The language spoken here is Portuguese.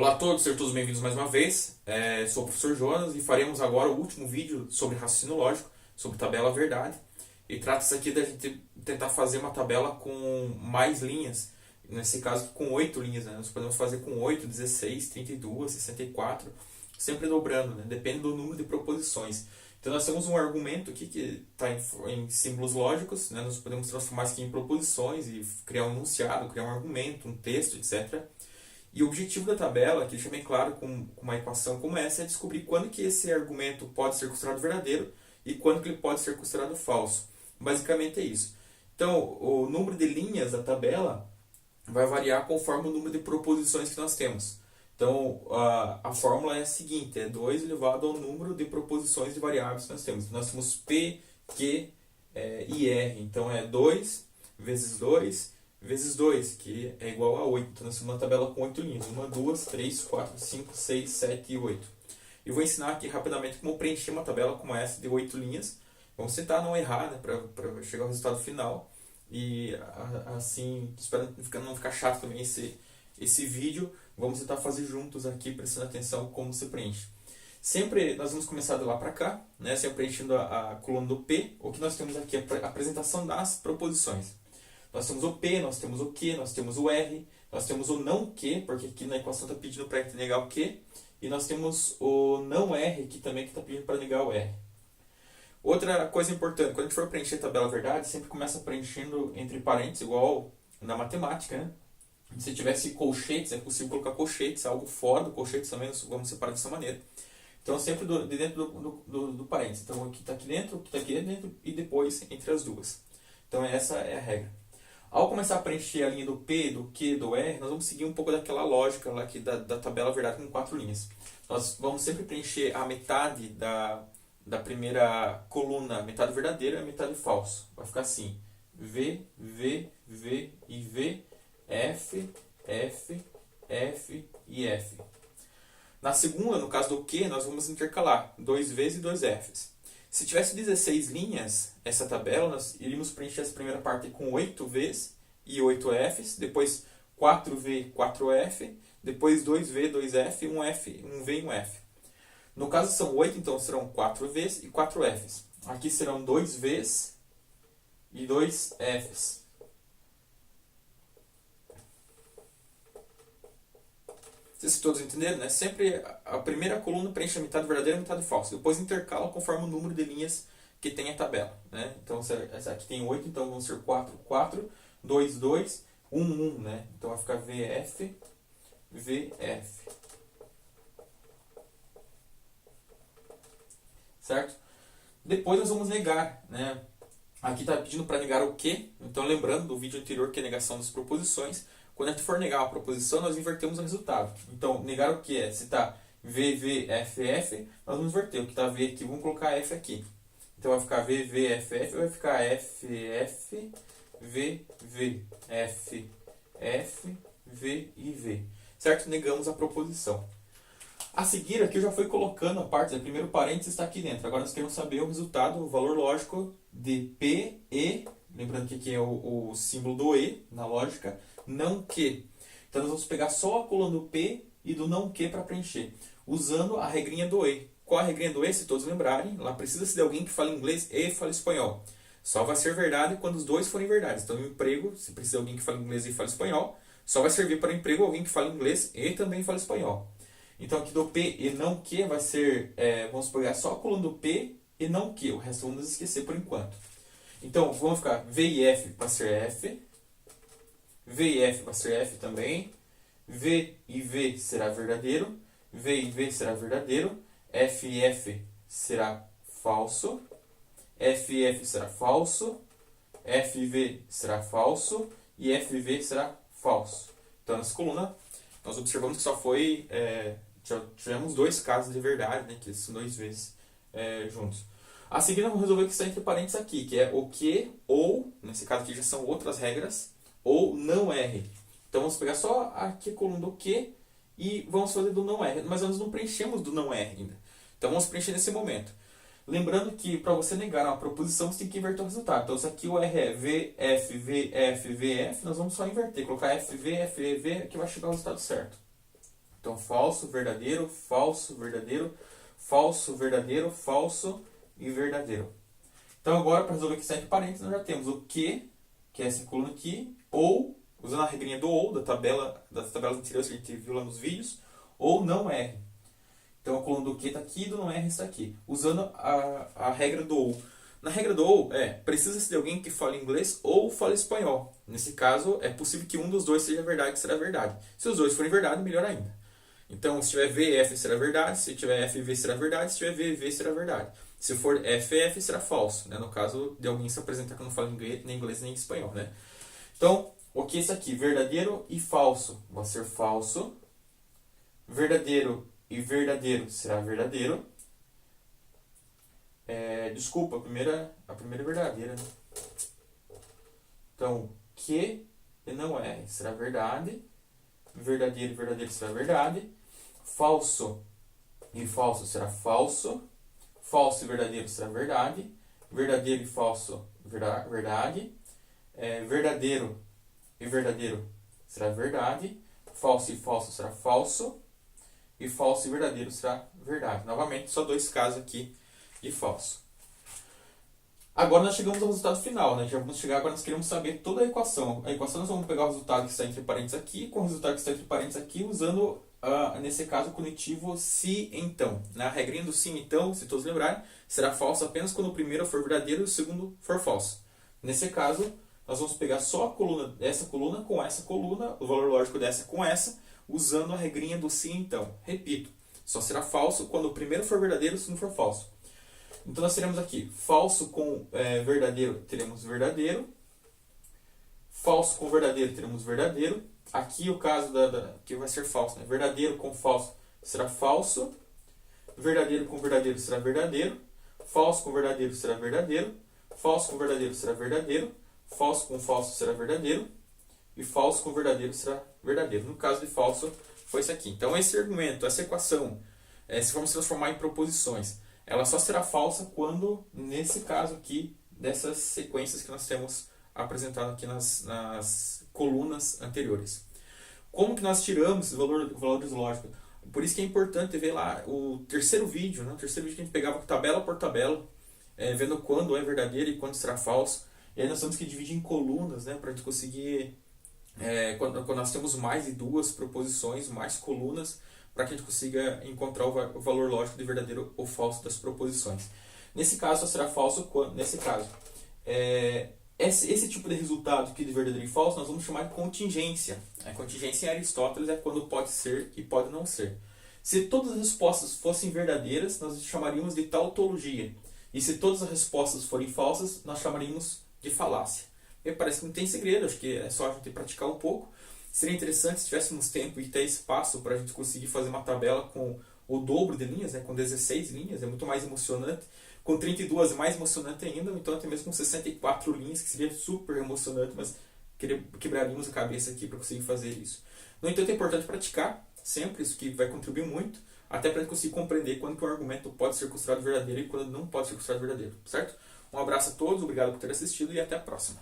Olá a todos, sejam todos bem-vindos mais uma vez. Sou o professor Jonas e faremos agora o último vídeo sobre raciocínio lógico, sobre tabela verdade. E trata-se aqui da gente tentar fazer uma tabela com mais linhas, nesse caso com 8 linhas, né? Nós podemos fazer com 8, 16, 32, 64, sempre dobrando, né? Depende do número de proposições. Então nós temos um argumento aqui que está em símbolos lógicos, né? Nós podemos transformar isso aqui em proposições e criar um enunciado, criar um argumento, um texto, etc. E o objetivo da tabela, que deixa bem claro com uma equação como essa, é descobrir quando que esse argumento pode ser considerado verdadeiro e quando que ele pode ser considerado falso. Basicamente é isso. Então, o número de linhas da tabela vai variar conforme o número de proposições que nós temos. Então, a fórmula é a seguinte, é 2 elevado ao número de proposições de variáveis que nós temos. Nós temos P, Q e R. Então, é 2 vezes 2 vezes 2, que é igual a 8. Então, nós temos uma tabela com 8 linhas. 1, 2, 3, 4, 5, 6, 7 e 8. Eu vou ensinar aqui rapidamente como preencher uma tabela como essa de 8 linhas. Vamos tentar não errar, né, para chegar ao resultado final. E assim, espero não ficar chato também esse vídeo. Vamos tentar fazer juntos aqui, prestando atenção como se preenche. Sempre nós vamos começar de lá para cá, né, sempre preenchendo a coluna do P. O que nós temos aqui é a apresentação das proposições. Nós temos o P, nós temos o Q, nós temos o R, nós temos o não Q, porque aqui na equação está pedindo para negar o Q, e nós temos o não R, que também está pedindo para negar o R. Outra coisa importante, quando a gente for preencher a tabela verdade, sempre começa preenchendo entre parênteses, igual na matemática, né? Se tivesse colchetes, é possível colocar colchetes, algo fora do colchete também, vamos separar dessa maneira. Então, sempre de dentro do parênteses. Então, o que está aqui dentro, o que está aqui dentro, e depois entre as duas. Então, essa é a regra. Ao começar a preencher a linha do P, do Q, do R, nós vamos seguir um pouco daquela lógica lá aqui da tabela verdade com 4 linhas. Nós vamos sempre preencher a metade da primeira coluna, metade verdadeira e metade falso. Vai ficar assim, V, V, V e V, F, F, F e F. Na segunda, no caso do Q, nós vamos intercalar 2 Vs e 2 Fs. Se tivesse 16 linhas, essa tabela, nós iríamos preencher essa primeira parte com 8 Vs e 8 Fs, depois 4V, 4F, depois 2V, 2F, 1F, 1V e 1F. No caso são 8, então serão 4 Vs e 4 Fs. Aqui serão 2 Vs e 2 Fs. Vocês todos entenderam, né? Sempre a primeira coluna preenche a metade verdadeira e a metade falsa. Depois intercala conforme o número de linhas que tem a tabela, né? Então, essa aqui tem 8, então vão ser 4, 4, 2, 2, 1, 1, né? Então vai ficar VF, VF. Certo? Depois nós vamos negar, né? Aqui está pedindo para negar o Q. Então, lembrando do vídeo anterior, que é a negação das proposições. Quando a gente for negar uma proposição, nós invertemos o resultado. Então, negar o que é? Se está V, V, F, F, nós vamos inverter. O que está V aqui, vamos colocar F aqui. Então, vai ficar V, V, F, F, vai ficar F, F, V, V, F, F, V e V. Certo? Negamos a proposição. A seguir, aqui eu já fui colocando a parte, o primeiro parênteses está aqui dentro. Agora nós queremos saber o resultado, o valor lógico de P, E, lembrando que aqui é o símbolo do E na lógica, não Q. Então nós vamos pegar só a coluna do P e do não Q para preencher, usando a regrinha do E. Qual a regrinha do E? Se todos lembrarem, lá precisa-se de alguém que fale inglês e fale espanhol. Só vai ser verdade quando os dois forem verdades. Então, no emprego, se precisa de alguém que fale inglês e fale espanhol, só vai servir para o emprego alguém que fale inglês e também fale espanhol. Então, aqui do P e não Q vai ser, vamos pegar só a coluna do P e não Q. O resto vamos esquecer por enquanto. Então, vamos ficar V e F para ser F. V e F vai ser F também. V e V será verdadeiro. V e V será verdadeiro. F e F será falso. F e F será falso. F e V será falso. E F e V será falso. Então, nessa coluna, nós observamos que só foi... já tivemos 2 casos de verdade, né, que são 2 vezes juntos. A seguir, nós vamos resolver o que está entre parênteses aqui, que é o que ou, nesse caso aqui já são outras regras, ou não R. Então vamos pegar só aqui a coluna do que e vamos fazer do não R. Mas nós não preenchemos do não R ainda. Então vamos preencher nesse momento. Lembrando que para você negar uma proposição, você tem que inverter o resultado. Então se aqui o R é V, F, V, F, V, F, nós vamos só inverter. Colocar F, V, F, V, que vai chegar ao resultado certo. Então, falso, verdadeiro, falso, verdadeiro, falso, verdadeiro, falso e verdadeiro. Então, agora, para resolver aqui entre parênteses, nós já temos o que é essa coluna aqui, ou, usando a regrinha do ou, das tabelas anteriores que a gente viu lá nos vídeos, ou não R. Então, a coluna do que está aqui e do não R está aqui. Usando a regra do ou. Na regra do ou, precisa ser de alguém que fale inglês ou fale espanhol. Nesse caso, é possível que um dos dois seja verdade, será verdade. Se os dois forem verdade, melhor ainda. Então, se tiver VF será verdade, se tiver FV será verdade, se tiver VV será verdade. Se for FF será falso, né? No caso de alguém se apresentar que não fala nem inglês nem espanhol, né? Então, o que é isso aqui? Verdadeiro e falso vai ser falso. Verdadeiro e verdadeiro será verdadeiro. Desculpa, a primeira é verdadeira, né? Então, que e não é será verdade. Verdadeiro e verdadeiro será verdade. Falso e falso será falso. Falso e verdadeiro será verdade. Verdadeiro e falso, verdade. Verdadeiro e verdadeiro será verdade. Falso e falso será falso. E falso e verdadeiro será verdade. Novamente, só dois casos aqui de falso. Agora nós chegamos ao resultado final, né? Já vamos chegar, agora nós queremos saber toda a equação. A equação nós vamos pegar o resultado que está entre parênteses aqui, com o resultado que está entre parênteses aqui, usando, nesse caso, o conectivo se então. Na regrinha do se então, se todos lembrarem, será falso apenas quando o primeiro for verdadeiro e o segundo for falso. Nesse caso, nós vamos pegar só a coluna, essa coluna com essa coluna, o valor lógico dessa com essa, usando a regrinha do se então. Repito, só será falso quando o primeiro for verdadeiro e o segundo for falso. Então nós teremos aqui falso com verdadeiro, teremos verdadeiro. Falso com verdadeiro, teremos verdadeiro. Aqui o caso que vai ser falso, né? Verdadeiro com falso será falso. Verdadeiro com verdadeiro será verdadeiro. Falso com verdadeiro será verdadeiro. Falso com verdadeiro será verdadeiro. Falso com falso será verdadeiro. E falso com verdadeiro será verdadeiro. No caso de falso, foi isso aqui. Então esse argumento, essa equação, se formos transformar em proposições, ela só será falsa quando, nesse caso aqui, dessas sequências que nós temos apresentado aqui nas colunas anteriores. Como que nós tiramos esses valores lógicos? Por isso que é importante ver lá o terceiro vídeo, né? O terceiro vídeo que a gente pegava tabela por tabela, vendo quando é verdadeiro e quando será falso. E aí nós temos que dividir em colunas, né? Para a gente conseguir, quando nós temos mais de duas proposições, mais colunas, para que a gente consiga encontrar o valor lógico de verdadeiro ou falso das proposições. Nesse caso, só será falso quando, nesse caso, esse tipo de resultado aqui de verdadeiro e falso nós vamos chamar de contingência. A contingência em Aristóteles é quando pode ser e pode não ser. Se todas as respostas fossem verdadeiras, nós chamaríamos de tautologia. E se todas as respostas forem falsas, nós chamaríamos de falácia. E parece que não tem segredo, acho que é só a gente praticar um pouco. Seria interessante se tivéssemos tempo e até espaço para a gente conseguir fazer uma tabela com o dobro de linhas, né? Com 16 linhas, é muito mais emocionante. Com 32 é mais emocionante ainda, então até mesmo com 64 linhas, que seria super emocionante, mas quebraríamos a cabeça aqui para conseguir fazer isso. No entanto, é importante praticar sempre, isso que vai contribuir muito, até para a gente conseguir compreender quando que um argumento pode ser considerado verdadeiro e quando não pode ser considerado verdadeiro, certo? Um abraço a todos, obrigado por ter assistido e até a próxima.